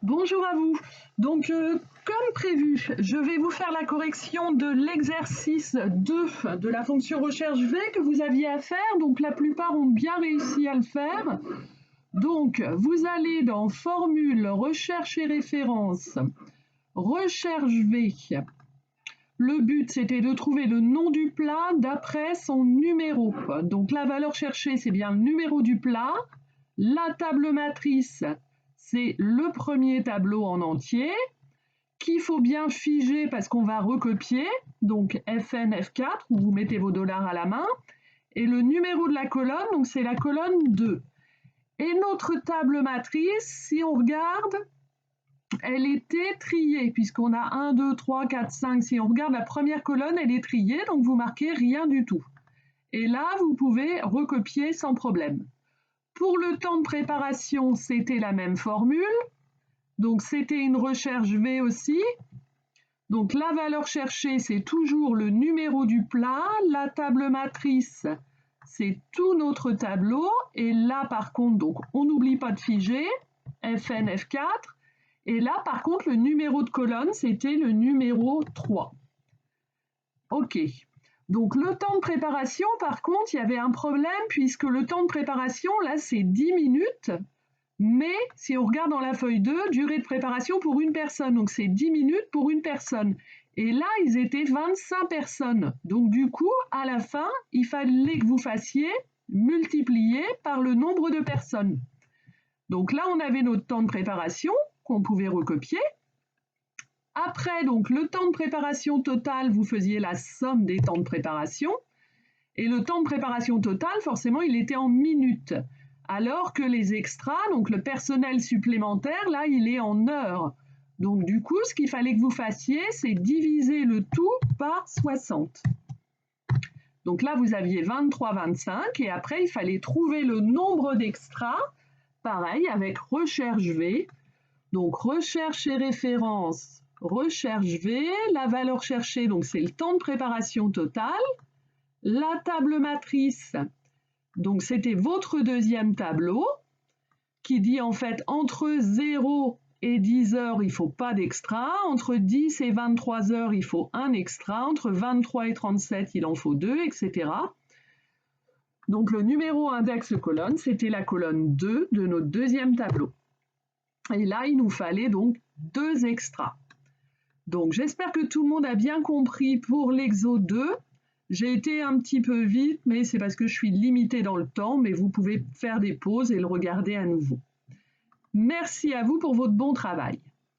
Bonjour à vous. Donc, comme prévu, je vais vous faire la correction de l'exercice 2 de la fonction recherche V que vous aviez à faire. Donc, la plupart ont bien réussi à le faire. Donc, vous allez dans Formule, Recherche et référence, Recherche V. Le but, c'était de trouver le nom du plat d'après son numéro. Donc, la valeur cherchée, c'est bien le numéro du plat. La table matrice, c'est le premier tableau en entier, qu'il faut bien figer parce qu'on va recopier, donc FN, F4, où vous mettez vos dollars à la main, et le numéro de la colonne, donc c'est la colonne 2. Et notre table matrice, si on regarde, elle était triée, puisqu'on a 1, 2, 3, 4, 5. Si on regarde la première colonne, elle est triée, donc vous marquez rien du tout. Et là, vous pouvez recopier sans problème. Pour le temps de préparation, c'était la même formule. Donc, c'était une recherche V aussi. Donc, la valeur cherchée, c'est toujours le numéro du plat. La table matrice, c'est tout notre tableau. Et là, par contre, donc, on n'oublie pas de figer. FN, F4. Et là, par contre, le numéro de colonne, c'était le numéro 3. OK. Donc, le temps de préparation, par contre, il y avait un problème puisque le temps de préparation, là, c'est 10 minutes. Mais si on regarde dans la feuille 2, durée de préparation pour une personne. Donc, c'est 10 minutes pour une personne. Et là, ils étaient 25 personnes. Donc, du coup, à la fin, il fallait que vous fassiez multiplier par le nombre de personnes. Donc là, on avait notre temps de préparation qu'on pouvait recopier. Après, donc, le temps de préparation total, vous faisiez la somme des temps de préparation. Et le temps de préparation total, forcément, il était en minutes. Alors que les extras, donc le personnel supplémentaire, là, il est en heures. Donc, du coup, ce qu'il fallait que vous fassiez, c'est diviser le tout par 60. Donc là, vous aviez 23, 25. Et après, il fallait trouver le nombre d'extras. Pareil, avec recherche V. Donc, recherche et référence, recherche V. La valeur cherchée, donc c'est le temps de préparation total. La table matrice, donc c'était votre deuxième tableau, qui dit en fait entre 0 et 10 heures, il ne faut pas d'extra. Entre 10 et 23 heures, il faut un extra. Entre 23 et 37, il en faut 2, etc. Donc le numéro index colonne, c'était la colonne 2 de notre deuxième tableau. Et là, il nous fallait donc 2 extras. Donc j'espère que tout le monde a bien compris pour l'exo 2. J'ai été un petit peu vite, mais c'est parce que je suis limitée dans le temps, mais vous pouvez faire des pauses et le regarder à nouveau. Merci à vous pour votre bon travail.